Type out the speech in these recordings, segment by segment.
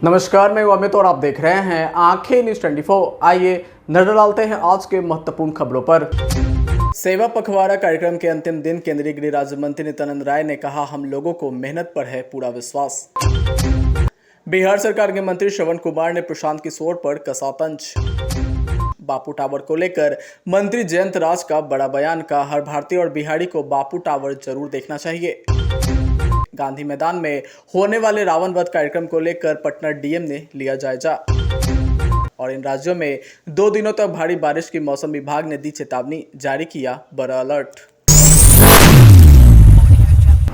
नमस्कार, मैं अमित और आप देख रहे हैं आंखें न्यूज 24। आइए नजर डालते हैं आज के महत्वपूर्ण खबरों पर। सेवा पखवाड़ा कार्यक्रम के अंतिम दिन केंद्रीय गृह राज्य मंत्री नित्यानंद राय ने कहा, हम लोगों को मेहनत पर है पूरा विश्वास। बिहार सरकार के मंत्री श्रवण कुमार ने प्रशांत किशोर पर कसा तंज। बापू टावर को लेकर मंत्री जयंत राज का बड़ा बयान, का हर भारतीय और बिहारी को बापू टावर जरूर देखना चाहिए। गांधी मैदान में होने वाले रावण वध कार्यक्रम को लेकर पटना डीएम ने लिया जायजा। और इन राज्यों में 2 दिनों तक भारी बारिश की मौसम विभाग ने दी चेतावनी, जारी किया बड़ा अलर्ट।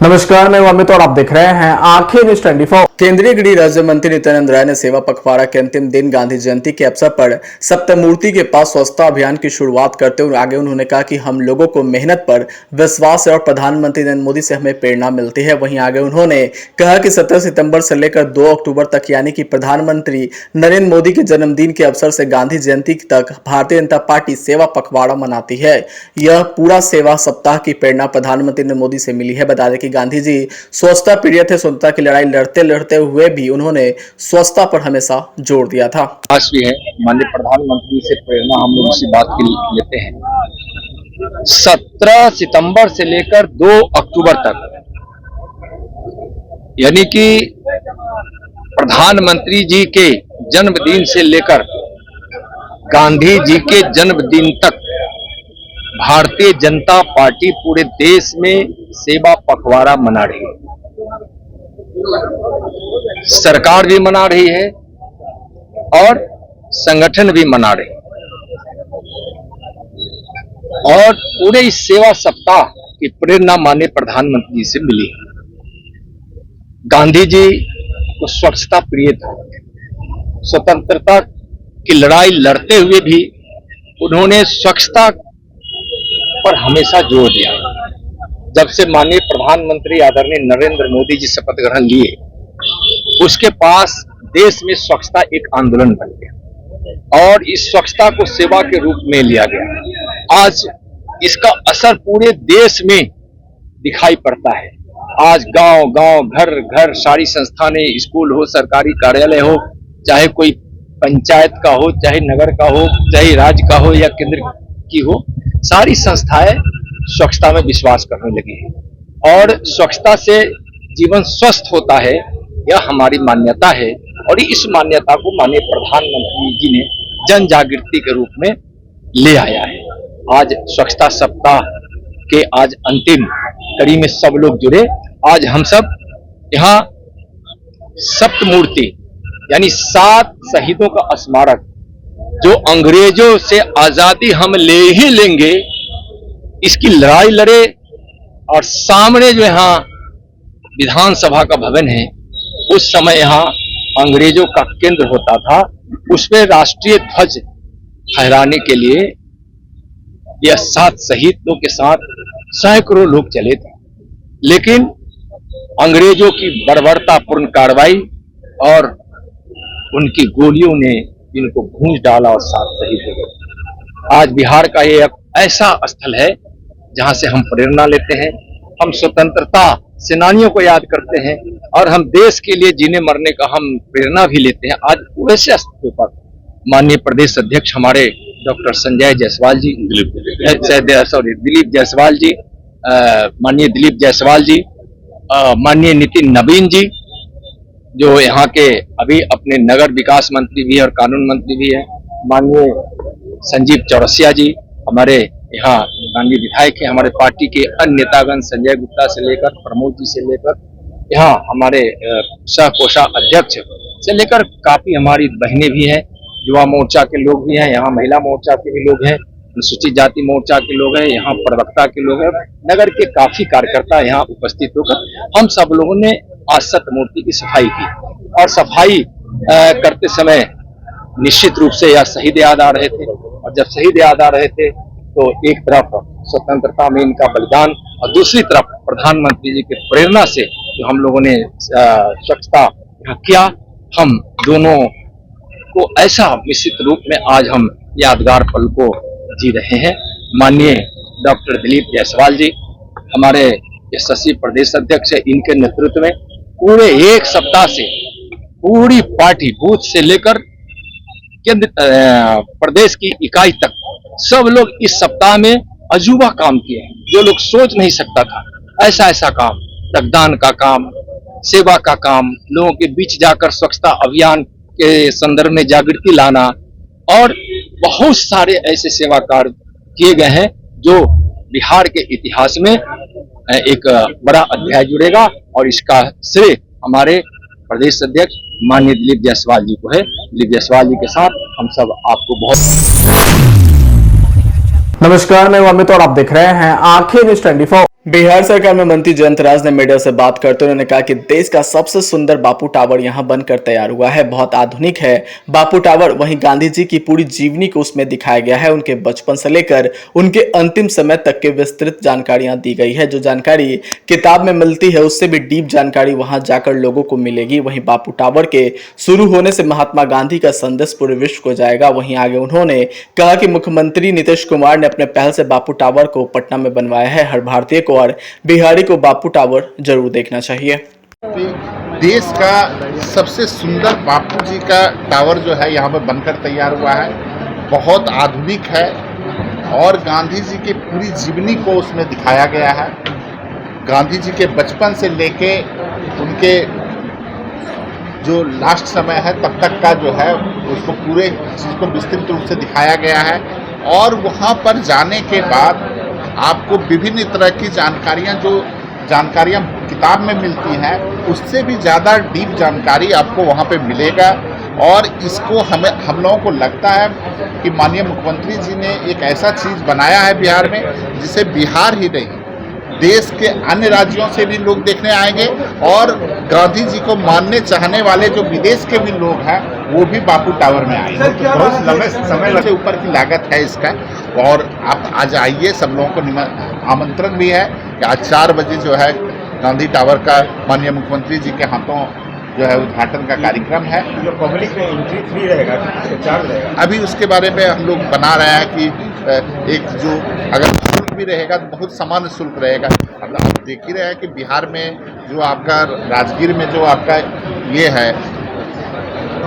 नमस्कार, मैं अमित और आप देख रहे हैं आंखें न्यूज 24। केंद्रीय गृह राज्य मंत्री नित्यानंद राय ने सेवा पखवाड़ा के अंतिम दिन गांधी जयंती के अवसर पर सप्तमूर्ति के पास स्वच्छता अभियान की शुरुआत करते हुए आगे उन्होंने कहा कि हम लोगों को मेहनत पर विश्वास है और प्रधानमंत्री नरेंद्र मोदी से हमें प्रेरणा मिलती है। वहीं आगे उन्होंने कहा कि 17 सितंबर से लेकर 2 अक्टूबर तक यानी कि प्रधानमंत्री नरेंद्र मोदी के जन्मदिन के अवसर से गांधी जयंती तक भारतीय जनता पार्टी सेवा पखवाड़ा मनाती है। यह पूरा सेवा सप्ताह की प्रेरणा प्रधानमंत्री नरेंद्र मोदी से मिली है। बता दें कि गांधी जी स्वच्छता प्रिय थे। स्वतंत्रता की लड़ाई लड़ते लड़ते हुए भी उन्होंने स्वच्छता पर हमेशा जोर दिया था। आज भी है, माननीय प्रधानमंत्री से प्रेरणा हम लोग इसी बात की लेते हैं। 17 सितंबर से लेकर 2 अक्टूबर तक यानी कि प्रधानमंत्री जी के जन्मदिन से लेकर गांधी जी के जन्मदिन तक भारतीय जनता पार्टी पूरे देश में सेवा पखवाड़ा मना रही है। सरकार भी मना रही है और संगठन भी मना रहे हैं। और पूरे इस सेवा सप्ताह की प्रेरणा माननीय प्रधानमंत्री जी से मिली है। गांधी जी को स्वच्छता प्रिय था। स्वतंत्रता की लड़ाई लड़ते हुए भी उन्होंने स्वच्छता पर हमेशा जोर दिया। जब से माननीय प्रधानमंत्री आदरणीय नरेंद्र मोदी जी शपथ ग्रहण लिए, उसके पास देश में स्वच्छता एक आंदोलन बन गया और इस स्वच्छता को सेवा के रूप में लिया गया। आज इसका असर पूरे देश में दिखाई पड़ता है। आज गांव गांव, घर घर सारी संस्थानें, स्कूल हो, सरकारी कार्यालय हो, चाहे कोई पंचायत का हो, चाहे नगर का हो, चाहे राज्य का हो या केंद्र की हो, सारी संस्थाएं स्वच्छता में विश्वास करने लगी है और स्वच्छता से जीवन स्वस्थ होता है, यह हमारी मान्यता है। और इस मान्यता को माननीय प्रधानमंत्री जी ने जन जागृति के रूप में ले आया है। आज स्वच्छता सप्ताह के आज अंतिम कड़ी में सब लोग जुड़े। आज हम सब यहाँ सप्तमूर्ति यानी 7 शहीदों का स्मारक, जो अंग्रेजों से आजादी हम ले ही लेंगे, इसकी लड़ाई लड़े। और सामने जो यहाँ विधानसभा का भवन है, उस समय यहाँ अंग्रेजों का केंद्र होता था, उसमें राष्ट्रीय ध्वज फहराने के लिए यह 7 शहीदों के साथ सैकड़ों लोग चले थे। लेकिन अंग्रेजों की बर्बरतापूर्ण कार्रवाई और उनकी गोलियों ने इनको भूंज डाला और 7 शहीद हो गए। आज बिहार का ये एक ऐसा स्थल है जहां से हम प्रेरणा लेते हैं। हम स्वतंत्रता सेनानियों को याद करते हैं और हम देश के लिए जीने मरने का हम प्रेरणा भी लेते हैं। आज वैसे स्थल पर माननीय प्रदेश अध्यक्ष हमारे डॉक्टर संजय जायसवाल जी, दिलीप जायसवाल जी, माननीय दिलीप जायसवाल जी, माननीय नितिन नवीन जी, जो यहाँ के अभी अपने नगर विकास मंत्री भी है और कानून मंत्री भी है, माननीय संजीव चौरसिया जी, हमारे यहाँ गांधी विधायक है, हमारे पार्टी के अन्य नेतागण संजय गुप्ता से लेकर प्रमोद जी से लेकर यहाँ हमारे सह कोषाध्यक्ष से लेकर काफी हमारी बहनें भी हैं, युवा मोर्चा के लोग भी हैं, यहाँ महिला मोर्चा के भी लोग हैं, अनुसूचित जाति मोर्चा के लोग हैं, यहाँ प्रवक्ता के लोग हैं, नगर के काफी कार्यकर्ता यहाँ उपस्थित होकर हम सब लोगों ने आज सप्तमूर्ति की सफाई की। और सफाई करते समय निश्चित रूप से यह शहीद याद आ रहे थे। और जब शहीद याद आ रहे थे तो एक तरफ स्वतंत्रता में इनका बलिदान और दूसरी तरफ प्रधानमंत्री जी की प्रेरणा से जो हम लोगों ने स्वच्छता किया, हम दोनों को ऐसा निश्चित रूप में आज हम यादगार पल को जी रहे हैं। माननीय डॉक्टर दिलीप जायसवाल जी हमारे यशस्वी प्रदेश अध्यक्ष है, इनके नेतृत्व में पूरे एक सप्ताह से पूरी पार्टी बूथ से लेकर केंद्र प्रदेश की इकाई तक सब लोग इस सप्ताह में अजूबा काम किए हैं, जो लोग सोच नहीं सकता था। ऐसा ऐसा काम, रक्तदान का काम, सेवा का काम, लोगों के बीच जाकर स्वच्छता अभियान के संदर्भ में जागृति लाना और बहुत सारे ऐसे सेवा कार्य किए गए हैं जो बिहार के इतिहास में एक बड़ा अध्याय जुड़ेगा और इसका श्रेय हमारे प्रदेश अध्यक्ष माननीय दिलीप जायसवाल जी को है। दिलीप जायसवाल जी के साथ हम सब आपको बहुत नमस्कार, मैं अमित और आप देख रहे हैं आंखें न्यूज 24। बिहार सरकार में मंत्री जयंत राज ने मीडिया से बात करते हुए उन्होंने कहा कि देश का सबसे सुंदर बापू टावर यहां बनकर तैयार हुआ है, बहुत आधुनिक है बापू टावर। वहीं गांधी जी की पूरी जीवनी को उसमें दिखाया गया है, उनके बचपन से लेकर उनके अंतिम समय तक के विस्तृत जानकारियां दी गई है। जो जानकारी किताब में मिलती है उससे भी डीप जानकारी वहां जाकर लोगों को मिलेगी। वहीं बापू टावर के शुरू होने से महात्मा गांधी का संदेश पूरे विश्व को जाएगा। वहीं आगे उन्होंने कहा कि मुख्यमंत्री नीतीश कुमार ने अपने पहल से बापू टावर को पटना में बनवाया है। हर भारतीय और बिहारी को बापू टावर जरूर देखना चाहिए। देश का सबसे सुंदर बापू जी का टावर जो है यहाँ पर बनकर तैयार हुआ है, बहुत आधुनिक है और गांधी जी की पूरी जीवनी को उसमें दिखाया गया है। गांधी जी के बचपन से लेके उनके जो लास्ट समय है तब तक का जो है उसको पूरे चीज़ को विस्तृत रूप से दिखाया गया है और वहाँ पर जाने के बाद आपको विभिन्न तरह की जानकारियाँ किताब में मिलती हैं, उससे भी ज़्यादा डीप जानकारी आपको वहाँ पे मिलेगा। और इसको हम लोगों को लगता है कि माननीय मुख्यमंत्री जी ने एक ऐसा चीज़ बनाया है बिहार में जिसे बिहार ही नहीं देश के अन्य राज्यों से भी लोग देखने आएंगे और गांधी जी को मानने चाहने वाले जो विदेश के भी लोग हैं वो भी बापू टावर में आएंगे। बहुत लंबे समय से ऊपर की लागत है इसका और आप आज आइए, सब लोगों को आमंत्रण भी है कि आज 4 बजे जो है गांधी टावर का माननीय मुख्यमंत्री जी के हाथों जो है उद्घाटन का कार्यक्रम है। जो पब्लिक में एंट्री फ्री रहेगा, चार्ज रहेगा? अभी उसके बारे में हम लोग बना रहे हैं कि एक जो अगर शुल्क भी रहेगा तो बहुत सामान्य शुल्क रहेगा। अब आप देख ही रहे हैं कि बिहार में जो आपका राजगीर में जो आपका ये है,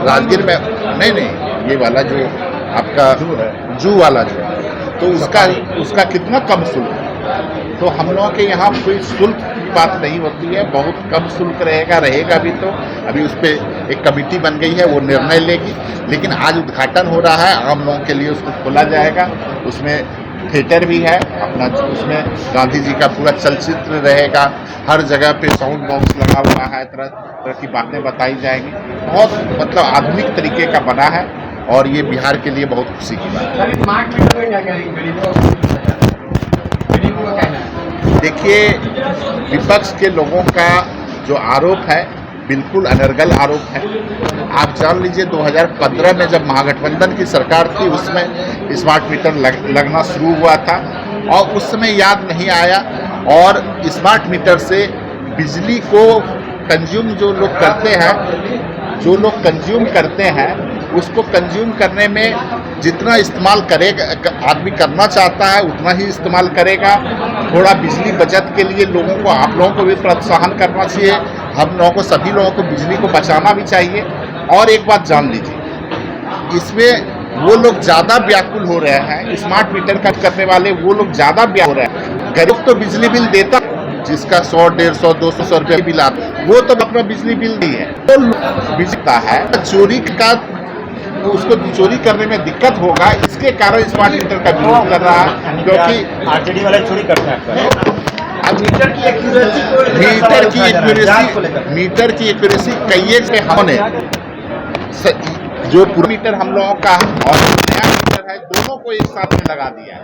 राजगीर में नहीं ये वाला जो आपका जू वाला जो है तो उसका कितना कम शुल्क है। तो हम लोगों के यहाँ कोई शुल्क की बात नहीं होती है, बहुत कम शुल्क रहेगा भी। तो अभी उस पर एक कमेटी बन गई है, वो निर्णय लेगी। लेकिन आज उद्घाटन हो रहा है, आम लोगों के लिए उसको खोला जाएगा। उसमें थिएटर भी है अपना, उसमें गांधी जी का पूरा चलचित्र रहेगा, हर जगह पे साउंड बॉक्स लगा हुआ है, तरह तरह की बातें बताई जाएंगी। बहुत मतलब आधुनिक तरीके का बना है और ये बिहार के लिए बहुत खुशी की बात है। देखिए, विपक्ष के लोगों का जो आरोप है बिल्कुल अनर्गल आरोप है। आप जान लीजिए 2015 में जब महागठबंधन की सरकार थी उसमें स्मार्ट मीटर लगना शुरू हुआ था और उस समय याद नहीं आया और स्मार्ट मीटर से बिजली को कंज्यूम जो लोग कंज्यूम करते हैं उसको कंज्यूम करने में जितना इस्तेमाल करेगा आदमी करना चाहता है उतना ही इस्तेमाल करेगा। थोड़ा बिजली बचत के लिए आप लोगों को भी प्रोत्साहन करना चाहिए, हम लोगों को सभी लोगों को बिजली को बचाना भी चाहिए। और एक बात जान लीजिए, इसमें वो लोग ज़्यादा व्याकुल हो रहे हैं, स्मार्ट मीटर का करने वाले वो लोग ज़्यादा व्याकुल हो रहे हैं। गरीब तो बिजली बिल देता, जिसका 100, 150, 200 रुपये बिल आता वो तो अपना बिजली बिल नहीं है, तो बिजता है चोरी का, उसको चोरी करने में दिक्कत होगा, इसके कारण स्मार्ट मीटर का विरोध कर रहा है। क्योंकि आरटीडी वाले चोरी करते हैं। अब मीटर की एक्यूरेसी कई से हमने जो पूरा मीटर हम लोगों का और नया मीटर है दोनों को एक साथ में लगा दिया है,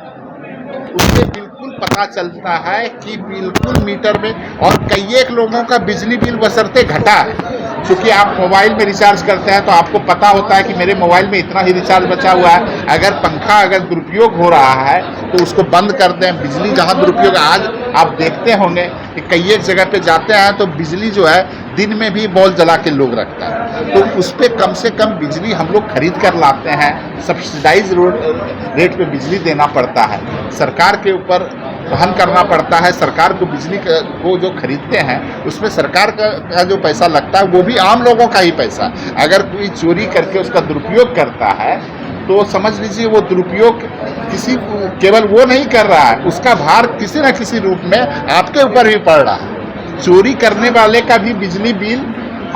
उससे बिल्कुल पता चलता है कि बिल्कुल मीटर में और कई एक लोगों का बिजली बिल बशर्ते घटा है। क्योंकि आप मोबाइल में रिचार्ज करते हैं तो आपको पता होता है कि मेरे मोबाइल में इतना ही रिचार्ज बचा हुआ है। अगर पंखा दुरुपयोग हो रहा है तो उसको बंद कर दें। बिजली जहाँ दुरुपयोग, आज आप देखते होंगे कि कई एक जगह पे जाते हैं तो बिजली जो है दिन में भी बॉल जला के लोग रखता है। तो उस पर कम से कम बिजली हम लोग खरीद कर लाते हैं। सब्सिडाइज रेट पे बिजली देना पड़ता है, सरकार के ऊपर वहन करना पड़ता है। सरकार को बिजली को जो खरीदते हैं उसमें सरकार का जो पैसा लगता है वो भी आम लोगों का ही पैसा। अगर कोई चोरी करके उसका दुरुपयोग करता है तो समझ लीजिए वो दुरुपयोग किसी केवल वो नहीं कर रहा है, उसका भार किसी न किसी रूप में आपके ऊपर भी पड़ रहा है। चोरी करने वाले का भी बिजली बिल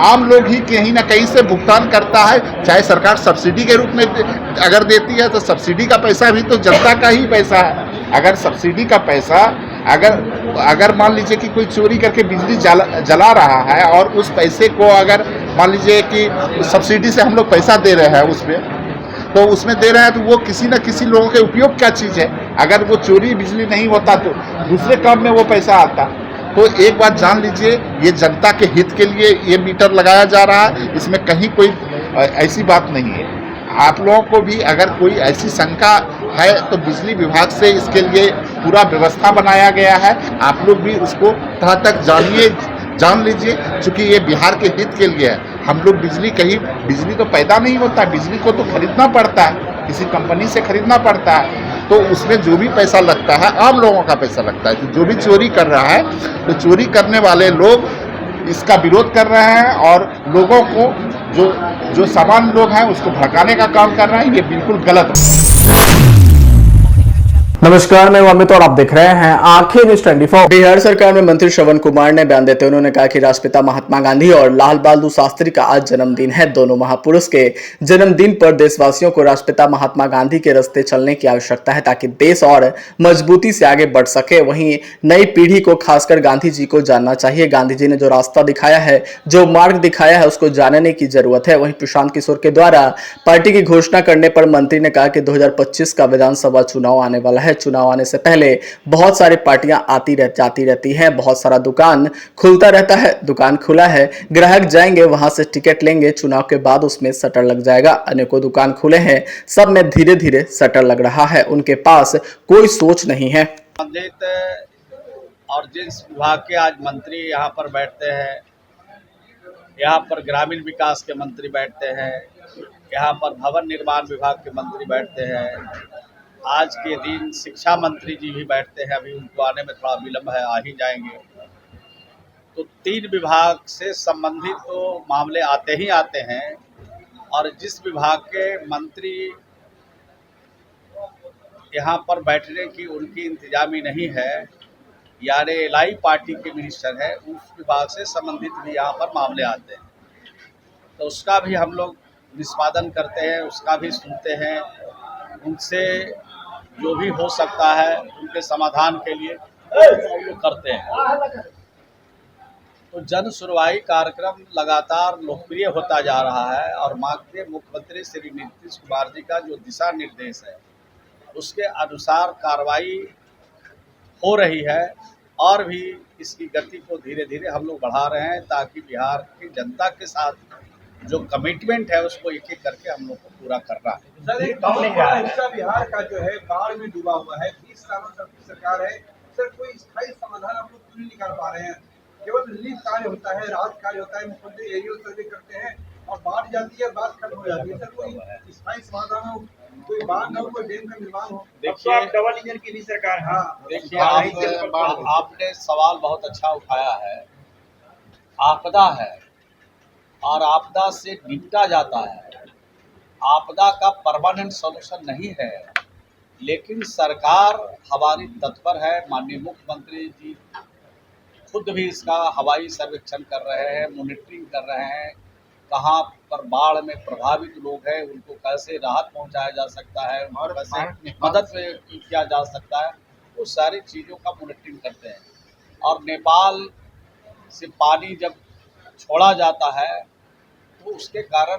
आम लोग ही कहीं ना कहीं से भुगतान करता है। चाहे सरकार सब्सिडी के रूप में अगर देती है तो सब्सिडी का पैसा भी तो जनता का ही पैसा है। अगर सब्सिडी का पैसा अगर मान लीजिए कि कोई चोरी करके बिजली जला रहा है और उस पैसे को अगर मान लीजिए कि सब्सिडी से हम लोग पैसा दे रहे हैं उसमें दे रहे हैं तो वो किसी न किसी लोगों के उपयोग क्या चीज़ है। अगर वो चोरी बिजली नहीं होता तो दूसरे काम में वो पैसा आता। तो एक बात जान लीजिए, ये जनता के हित के लिए ये मीटर लगाया जा रहा है, इसमें कहीं कोई ऐसी बात नहीं है। आप लोगों को भी अगर कोई ऐसी शंका है तो बिजली विभाग से इसके लिए पूरा व्यवस्था बनाया गया है। आप लोग भी उसको तह तक जान लीजिए, क्योंकि ये बिहार के हित के लिए है। हम लोग बिजली तो पैदा नहीं होता, बिजली को तो खरीदना पड़ता है, किसी कंपनी से खरीदना पड़ता है। तो उसमें जो भी पैसा लगता है आम लोगों का पैसा लगता है। तो जो भी चोरी कर रहा है तो चोरी करने वाले लोग इसका विरोध कर रहे हैं और लोगों को जो सामान्य लोग हैं उसको भड़काने का काम कर रहे हैं। ये बिल्कुल गलत है। नमस्कार, मैं अमित और आप देख रहे हैं आंखें न्यूज 24। बिहार सरकार में मंत्री श्रवण कुमार ने बयान देते हुए उन्होंने कहा कि राष्ट्रपिता महात्मा गांधी और लाल बहादुर शास्त्री का आज जन्मदिन है। दोनों महापुरुष के जन्मदिन पर देशवासियों को राष्ट्रपिता महात्मा गांधी के रास्ते चलने की आवश्यकता है ताकि देश और मजबूती से आगे बढ़ सके। वहीं नई पीढ़ी को खासकर गांधी जी को जानना चाहिए। गांधी जी ने जो रास्ता दिखाया है, जो मार्ग दिखाया है, उसको जानने की जरूरत है। वहीं प्रशांत किशोर के द्वारा पार्टी की घोषणा करने पर मंत्री ने कहा कि 2025 का विधानसभा चुनाव आने वाला है। चुनाव आने से पहले बहुत सारी पार्टियां जाती रहती हैं, बहुत सारा दुकान खुलता रहता है। दुकान खुला है, ग्राहक जाएंगे, वहां से टिकट लेंगे, चुनाव के बाद उसमें शटर लग जाएगा। अनेकों दुकान खुले हैं, सब में धीरे धीरे शटर लग रहा है। उनके पास कोई सोच नहीं है। संबंधित और जिस विभाग के आज मंत्री यहाँ पर बैठते हैं, यहाँ पर ग्रामीण विकास के मंत्री बैठते हैं, यहाँ पर भवन निर्माण विभाग के मंत्री बैठते हैं, आज के दिन शिक्षा मंत्री जी भी बैठते हैं। अभी उनको आने में थोड़ा विलम्ब है, आ ही जाएंगे। तो 3 विभाग से संबंधित तो मामले आते ही आते हैं और जिस विभाग के मंत्री यहाँ पर बैठने की उनकी इंतजामी नहीं है, यानी एलआई पार्टी के मिनिस्टर है, उस विभाग से संबंधित भी यहाँ पर मामले आते हैं। तो उसका भी हम लोग निष्पादन करते हैं, उसका भी सुनते हैं, उनसे जो भी हो सकता है उनके समाधान के लिए हम लोग करते हैं। तो जन सुनवाई कार्यक्रम लगातार लोकप्रिय होता जा रहा है और माननीय मुख्यमंत्री श्री नीतीश कुमार जी का जो दिशा निर्देश है उसके अनुसार कार्रवाई हो रही है और भी इसकी गति को धीरे धीरे हम लोग बढ़ा रहे हैं ताकि बिहार की जनता के साथ जो कमिटमेंट है उसको एक एक करके हम लोग को पूरा करना है। सर, एक हिस्सा बिहार का जो है बाढ़ में डूबा हुआ है, 20 सालों तक की सरकार है। सर, कोई स्थायी समाधान आप लोग क्यों नहीं निकाल पा रहे हैं? केवल रिलीफ कार्य होता है, राहत कार्य होता है, मुख्यमंत्री एरियो सर्वे करते हैं और बाढ़ जाती है, बात खत्म हो जाती है। सर, कोई स्थायी समाधान हो, कोई बाढ़ न हो, कोई डैम का निर्माण हो। देखिए, डबल इंजन की भी सरकार है। देखिए, आपने सवाल बहुत अच्छा उठाया है। आपदा है और आपदा से निपटा जाता है। आपदा का परमानेंट सॉल्यूशन नहीं है, लेकिन सरकार हमारी तत्पर है। माननीय मुख्यमंत्री जी खुद भी इसका हवाई सर्वेक्षण कर रहे हैं, मॉनिटरिंग कर रहे हैं, कहाँ पर बाढ़ में प्रभावित लोग हैं उनको कैसे राहत पहुंचाया जा सकता है, उनको कैसे मदद किया जा सकता है, वो सारी चीज़ों का मॉनिटरिंग करते हैं। और नेपाल से पानी जब छोड़ा जाता है तो उसके कारण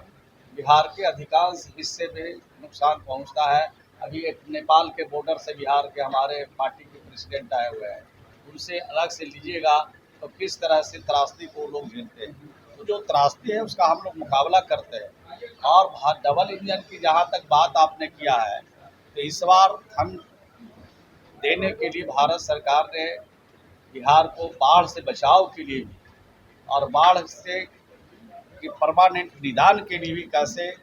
बिहार के अधिकांश हिस्से में नुकसान पहुंचता है। अभी एक नेपाल के बॉर्डर से बिहार के हमारे पार्टी के प्रेसिडेंट आए हुए हैं, उनसे अलग से लीजिएगा तो किस तरह से त्रासदी को लोग झेलते हैं। तो जो त्रासदी है उसका हम लोग मुकाबला करते हैं। और डबल इंजन की जहाँ तक बात आपने किया है, तो इस बार हम देने के लिए भारत सरकार ने बिहार को बाढ़ से बचाव के लिए भी और बाढ़ से कि परमानेंट निदान के लिए भी कैसे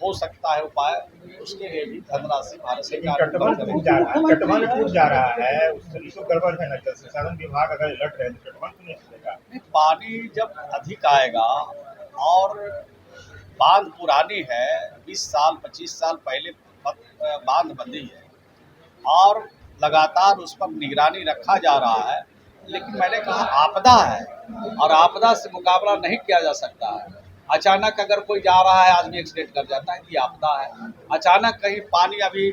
हो सकता है उपाय, उसके लिए भी धनराशि भारत लेकिन सरकार तटबंध करेगी। टूट जा रहा है, तटबंध टूट जा रहा है, उससे तो गड़बड़ है ना। जल संसाधन विभाग अगर अलर्ट रहे तो तटबंध तो नहीं चलेगा। नहीं, पानी जब अधिक आएगा और बांध पुरानी है, 20 साल 25 साल पहले बांध बंदी है और लगातार उस पर निगरानी रखा जा रहा है, लेकिन मैंने कहा आपदा है और आपदा से मुकाबला नहीं किया जा सकता है। अचानक अगर कोई जा रहा है, आदमी एक्सीडेंट कर जाता है, ये आपदा है। अचानक कहीं पानी अभी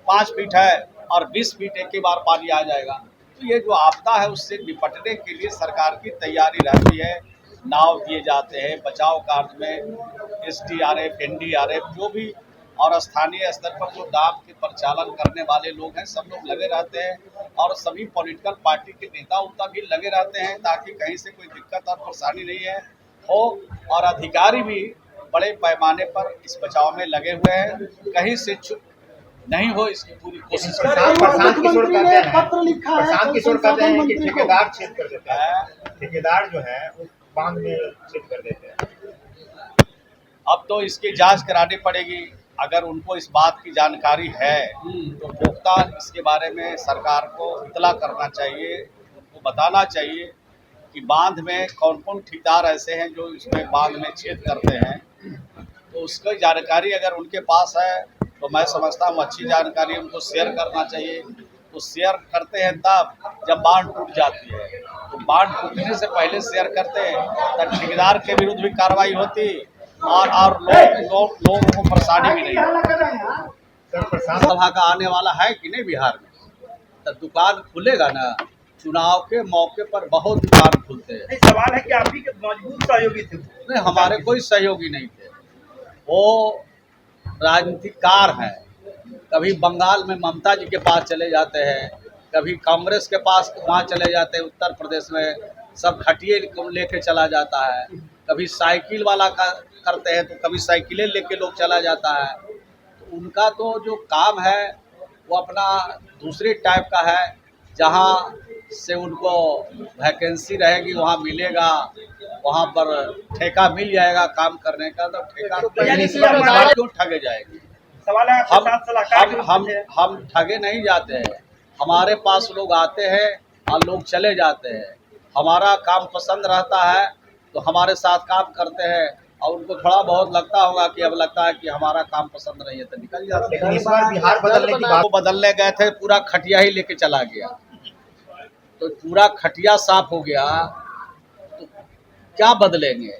5 फीट है और 20 फीट एक ही बार पानी आ जाएगा, तो ये जो आपदा है उससे निपटने के लिए सरकार की तैयारी रहती है। नाव दिए जाते हैं, बचाव कार्य में SDRF, NDRF जो भी और स्थानीय स्तर पर जो डाक के परिचालन करने वाले लोग हैं, सब लोग लगे रहते हैं और सभी पॉलिटिकल पार्टी के नेता उता भी लगे रहते हैं ताकि कहीं से कोई दिक्कत और परेशानी नहीं है हो। और अधिकारी भी बड़े पैमाने पर इस बचाव में लगे हुए हैं, कहीं से चुप नहीं हो इसकी पूरी कोशिश कर रहे हैं। प्रशांत किशोर कहते हैं कि ठेकेदार छेद कर देते हैं, ठेकेदार जो है वो बांध में छेद कर देते हैं। अब तो इसकी जांच करानी पड़ेगी। अगर उनको इस बात की जानकारी है तो पुख्ता इसके बारे में सरकार को इतला करना चाहिए, उनको बताना चाहिए कि बांध में कौन कौन ठेकेदार ऐसे हैं जो इसमें बांध में छेद करते हैं। तो उसकी जानकारी अगर उनके पास है तो मैं समझता हूँ अच्छी जानकारी उनको शेयर करना चाहिए। तो शेयर करते हैं तब जब बांध टूट जाती है, तो बांध टूटने से पहले शेयर करते हैं तब ठेकेदार के विरुद्ध भी कार्रवाई होती और लोगों को परेशानी भी नहीं होती। सभा का आने वाला है कि नहीं बिहार में, तो दुकान खुलेगा ना। चुनाव के मौके पर बहुत दुकान खुलते हैं। सवाल है कि आप भी मजबूत सहयोगी थे। नहीं, हमारे कोई सहयोगी नहीं थे। वो राजनीतिकार हैं, कभी बंगाल में ममता जी के पास चले जाते हैं, कभी कांग्रेस के पास वहाँ चले जाते हैं, उत्तर प्रदेश में सब खटिए लेके चला जाता है। कभी साइकिल वाला करते हैं तो कभी साइकिलें लेके लोग चला जाता है। तो उनका तो जो काम है वो अपना दूसरे टाइप का है, जहाँ से उनको वैकेंसी रहेगी वहाँ मिलेगा, वहाँ पर ठेका मिल जाएगा काम करने का। तो ठेका क्यों ठगे जाएगी? सवाल है आपके साथ सलाहकार हम ठगे नहीं जाते हैं। हमारे पास लोग आते हैं और लोग चले जाते हैं। हमारा काम पसंद रहता है तो हमारे साथ काम करते हैं और उनको थोड़ा बहुत लगता होगा कि अब लगता है कि हमारा काम पसंद नहीं है तो निकल जाते हैं। लेकिन इस बार बिहार बदलने की बात, वो बदलने गए थे, पूरा खटिया ही लेके चला गया, तो पूरा खटिया साफ हो गया तो क्या बदलेंगे?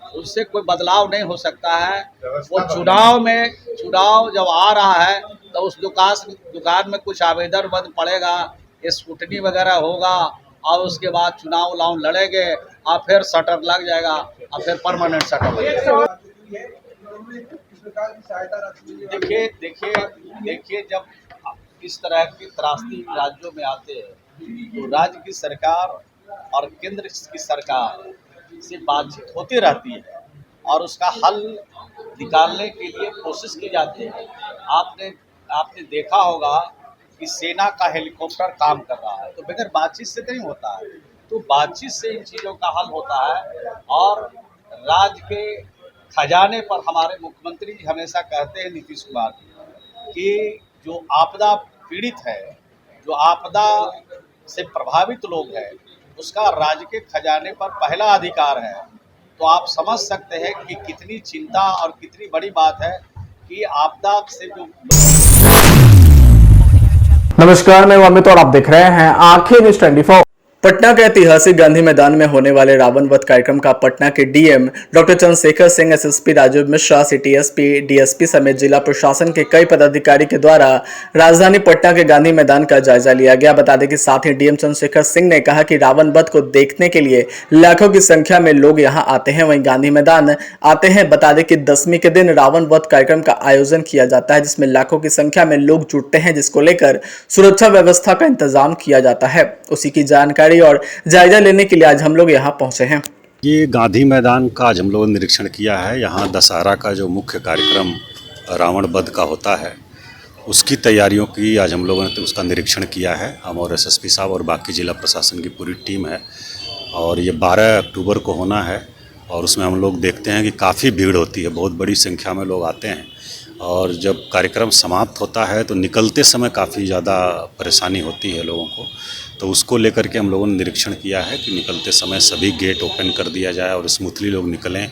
उससे कोई बदलाव नहीं हो सकता है। वो चुनाव जब आ रहा है तो उस दुकान में कुछ आवेदन बंद पड़ेगा, स्कूटनी वगैरह होगा और उसके बाद चुनाव लड़ेंगे और फिर शटर लग जाएगा और फिर परमानेंट शटर लग जाएगा। देखिए जब इस तरह की त्रासदी राज्यों में आते हैं तो राज्य की सरकार और केंद्र की सरकार से बातचीत होती रहती है और उसका हल निकालने के लिए कोशिश की जाती है। आपने देखा होगा कि सेना का हेलीकॉप्टर काम कर रहा है तो बगैर बातचीत से नहीं होता है, तो बातचीत से इन चीज़ों का हल होता है। और राज्य के खजाने पर हमारे मुख्यमंत्री जी हमेशा कहते हैं, नीतीश कुमार जी, कि जो आपदा पीड़ित है, जो आपदा से प्रभावित लोग हैं, उसका राज्य के खजाने पर पहला अधिकार है। तो आप समझ सकते हैं कि कितनी चिंता और कितनी बड़ी बात है कि आपदा से जो। नमस्कार, मैं अमित और आप देख रहे हैं आंखें न्यूज़ 24। पटना के ऐतिहासिक गांधी मैदान में होने वाले रावण वध कार्यक्रम का पटना के DM doctor Chandrashekhar Singh, SSP Rajeev Mishra, city SP, DSP समेत जिला प्रशासन के कई पदाधिकारी के द्वारा राजधानी पटना के गांधी मैदान का जायजा लिया गया। बता दें कि साथ ही डीएम चंद्रशेखर सिंह ने कहा कि रावण वध को देखने के लिए लाखों की संख्या में लोग यहां आते हैं, वहीं गांधी मैदान आते हैं। बता दें कि 10वीं के दिन रावण वध कार्यक्रम का आयोजन किया जाता है, जिसमें लाखों की संख्या में लोग जुटते हैं, जिसको लेकर सुरक्षा व्यवस्था का इंतजाम किया जाता है। उसी की जानकारी और जायजा लेने के लिए आज हम लोग यहाँ पहुंचे हैं। ये गांधी मैदान का आज हम लोगों ने निरीक्षण किया है। यहाँ दशहरा का जो मुख्य कार्यक्रम रावण वध का होता है, उसकी तैयारियों की आज हम लोगों ने उसका निरीक्षण किया है। हम और एसएसपी साहब और बाकी जिला प्रशासन की पूरी टीम है और ये 12 अक्टूबर को होना है और उसमें हम लोग देखते हैं कि काफ़ी भीड़ होती है, बहुत बड़ी संख्या में लोग आते हैं। और जब कार्यक्रम समाप्त होता है तो निकलते समय काफ़ी ज़्यादा परेशानी होती है लोगों को, तो उसको लेकर के हम लोगों ने निरीक्षण किया है कि निकलते समय सभी गेट ओपन कर दिया जाए और स्मूथली लोग निकलें,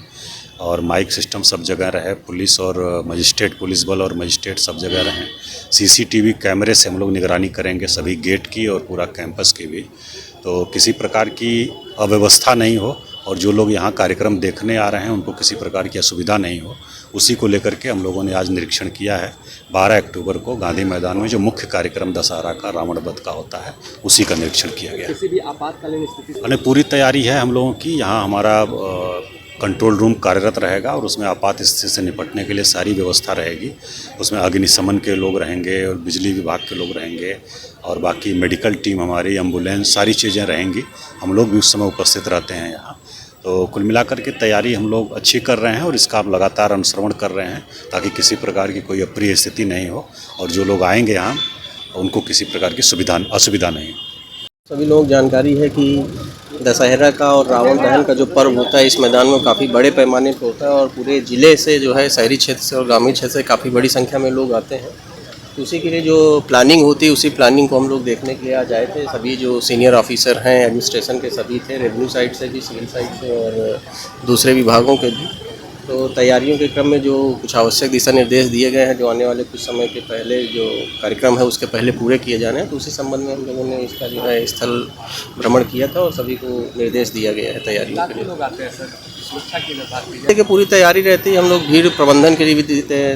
और माइक सिस्टम सब जगह रहे, पुलिस और मजिस्ट्रेट, पुलिस बल और मजिस्ट्रेट सब जगह रहें। सीसीटीवी कैमरे से हम लोग निगरानी करेंगे सभी गेट की और पूरा कैंपस की भी, तो किसी प्रकार की अव्यवस्था नहीं हो और जो लोग यहाँ कार्यक्रम देखने आ रहे हैं उनको किसी प्रकार की असुविधा नहीं हो, उसी को लेकर के हम लोगों ने आज निरीक्षण किया है। 12 अक्टूबर को गांधी मैदान में जो मुख्य कार्यक्रम दशहरा का रावण वध का होता है उसी का निरीक्षण किया गया। किसी भी आपातकालीन स्थिति यानी पूरी तैयारी है हम लोगों की। यहाँ हमारा कंट्रोल रूम कार्यरत रहेगा और उसमें आपात स्थिति से निपटने के लिए सारी व्यवस्था रहेगी। उसमें अग्निशमन के लोग रहेंगे और बिजली विभाग के लोग रहेंगे और बाकी मेडिकल टीम हमारी, एम्बुलेंस, सारी चीज़ें रहेंगी। हम लोग भी उस समय उपस्थित रहते हैं यहाँ। तो कुल मिलाकर के तैयारी हम लोग अच्छी कर रहे हैं और इसका आप लगातार अनुश्रवण कर रहे हैं ताकि किसी प्रकार की कोई अप्रिय स्थिति नहीं हो और जो लोग आएंगे यहाँ उनको किसी प्रकार की असुविधा नहीं हो। सभी लोग जानकारी है कि दशहरा का और रावण दहन का जो पर्व होता है इस मैदान में काफ़ी बड़े पैमाने पर होता है और पूरे ज़िले से जो है शहरी क्षेत्र से और ग्रामीण क्षेत्र से काफ़ी बड़ी संख्या में लोग आते हैं। तो उसी के लिए जो प्लानिंग होती है उसी प्लानिंग को हम लोग देखने के लिए आज आए थे। सभी जो सीनियर ऑफिसर हैं एडमिनिस्ट्रेशन के सभी थे, रेवेन्यू साइड से भी, सिविल साइड से और दूसरे विभागों के भी। तो तैयारियों के क्रम में जो कुछ आवश्यक दिशा निर्देश दिए गए हैं जो आने वाले कुछ समय के पहले जो कार्यक्रम है उसके पहले पूरे किए जाने हैं, तो उसी संबंध में हम लोगों ने इसका जो है स्थल भ्रमण किया था और सभी को निर्देश दिया गया है तैयारियों के लिए। लोग आते हैं सर, सुरक्षा की बात की पूरी तैयारी रहती है। हम लोग भीड़ प्रबंधन के लिए भी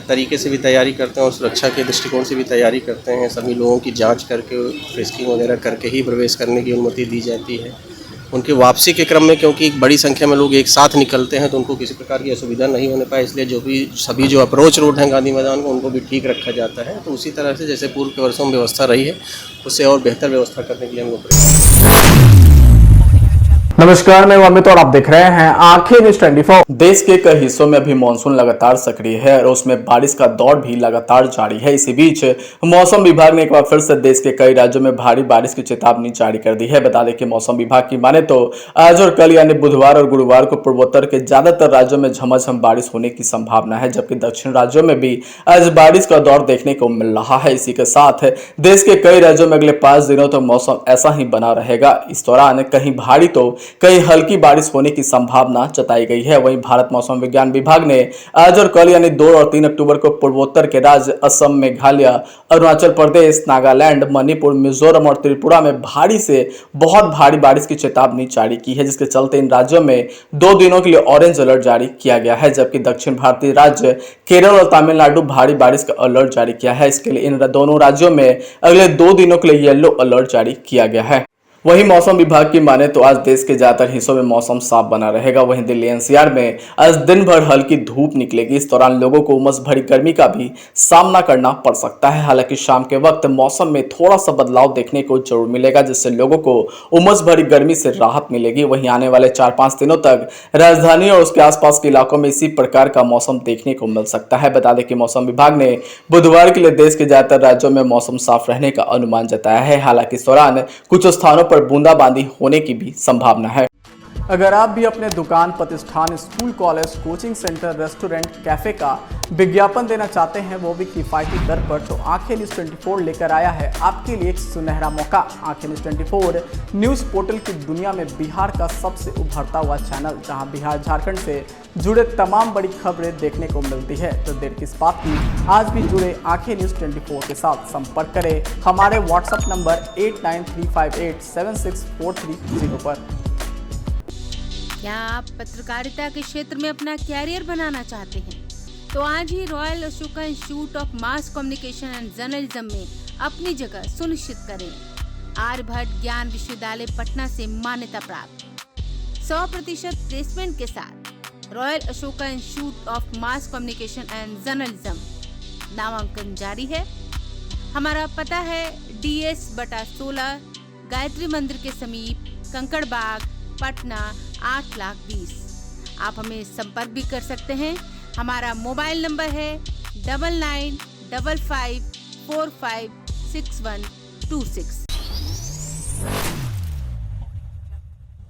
तरीके से भी तैयारी करते हैं और सुरक्षा के दृष्टिकोण से भी तैयारी करते हैं। सभी लोगों की जाँच करके, फ्रिस्किंग वगैरह करके ही प्रवेश करने की अनुमति दी जाती है। उनकी वापसी के क्रम में क्योंकि एक बड़ी संख्या में लोग एक साथ निकलते हैं तो उनको किसी प्रकार की असुविधा नहीं होने पाए, इसलिए सभी जो अप्रोच रोड हैं गांधी मैदान को उनको भी ठीक रखा जाता है। तो उसी तरह से जैसे पूर्व के वर्षों में व्यवस्था रही है उससे और बेहतर व्यवस्था करने के लिए हम लोग। नमस्कार, मैं अमित और आप देख रहे हैं आंखें न्यूज 24। देश के कई हिस्सों में अभी मानसून लगातार सक्रिय है और उसमें बारिश का दौर भी लगातार जारी है। इसी बीच मौसम विभाग ने एक बार फिर से देश के कई राज्यों में भारी बारिश की चेतावनी जारी कर दी है। बता दें कि मौसम विभाग की माने तो आज और कल यानी बुधवार और गुरुवार को पूर्वोत्तर के ज्यादातर राज्यों में झमाझम बारिश होने की संभावना है, जबकि दक्षिण राज्यों में भी आज बारिश का दौर देखने को मिल रहा है। इसी के साथ देश के कई राज्यों में अगले 5 दिनों तक मौसम ऐसा ही बना रहेगा। इस दौरान कहीं भारी तो कई हल्की बारिश होने की संभावना जताई गई है। वहीं भारत मौसम विज्ञान विभाग ने आज और कल यानी 2 और 3 अक्टूबर को पूर्वोत्तर के राज्य असम, मेघालय, अरुणाचल प्रदेश, नागालैंड, मणिपुर, मिजोरम और त्रिपुरा में भारी से बहुत भारी बारिश की चेतावनी जारी की है, जिसके चलते इन राज्यों में 2 दिनों के लिए ऑरेंज अलर्ट जारी किया गया है, जबकि दक्षिण भारतीय राज्य केरल और तमिलनाडु भारी बारिश का अलर्ट जारी किया है। इसके लिए इन दोनों राज्यों में अगले 2 दिनों के लिए येलो अलर्ट जारी किया गया है। वहीं मौसम विभाग की माने तो आज देश के ज्यादातर हिस्सों में मौसम साफ बना रहेगा। वहीं दिल्ली एनसीआर में आज दिन भर हल्की धूप निकलेगी। इस दौरान लोगों को उमस भरी गर्मी का भी सामना करना पड़ सकता है। हालांकि शाम के वक्त मौसम में थोड़ा सा बदलाव देखने को जरूर मिलेगा, जिससे लोगों को उमस भरी गर्मी से राहत मिलेगी। वहीं आने वाले 4-5 दिनों तक राजधानी और उसके आसपास के इलाकों में इसी प्रकार का मौसम देखने को मिल सकता है। बता दें कि मौसम विभाग ने बुधवार के लिए देश के ज्यादातर राज्यों में मौसम साफ रहने का अनुमान जताया है। हालांकि इस दौरान कुछ स्थानों पर बूंदाबांदी होने की भी संभावना है। अगर आप भी अपने दुकान, प्रतिष्ठान, school, college, coaching centre, restaurant, cafe का विज्ञापन देना चाहते हैं, वो भी किफायती दर पर, तो आंखें न्यूज 24 लेकर आया है आपके लिए एक सुनहरा मौका। आंखें न्यूज 24 न्यूज पोर्टल की दुनिया में बिहार का सबसे उभरता हुआ चैनल, जहां बिहार झारखंड से जुड़े तमाम बड़ी खबरें देखने को मिलती है। तो देर किस बात की, आज भी जुड़े आंखें न्यूज 24 के साथ। संपर्क करें हमारे व्हाट्सएप नंबर 8935876430 पर। क्या आप पत्रकारिता के क्षेत्र में अपना कैरियर बनाना चाहते हैं? तो आज ही royal Ashoka institute of mass communication and journalism में अपनी जगह सुनिश्चित करें। आर्यभट्ट ज्ञान विश्वविद्यालय पटना से मान्यता प्राप्त 100% प्लेसमेंट के साथ royal Ashoka institute of mass communication and journalism नामांकन जारी है। हमारा पता है DS/16 गायत्री मंदिर के समीप, कंकड़ बाग, पटना 8,20,000। आप हमें संपर्क भी कर सकते हैं। हमारा मोबाइल नंबर है 9955456126।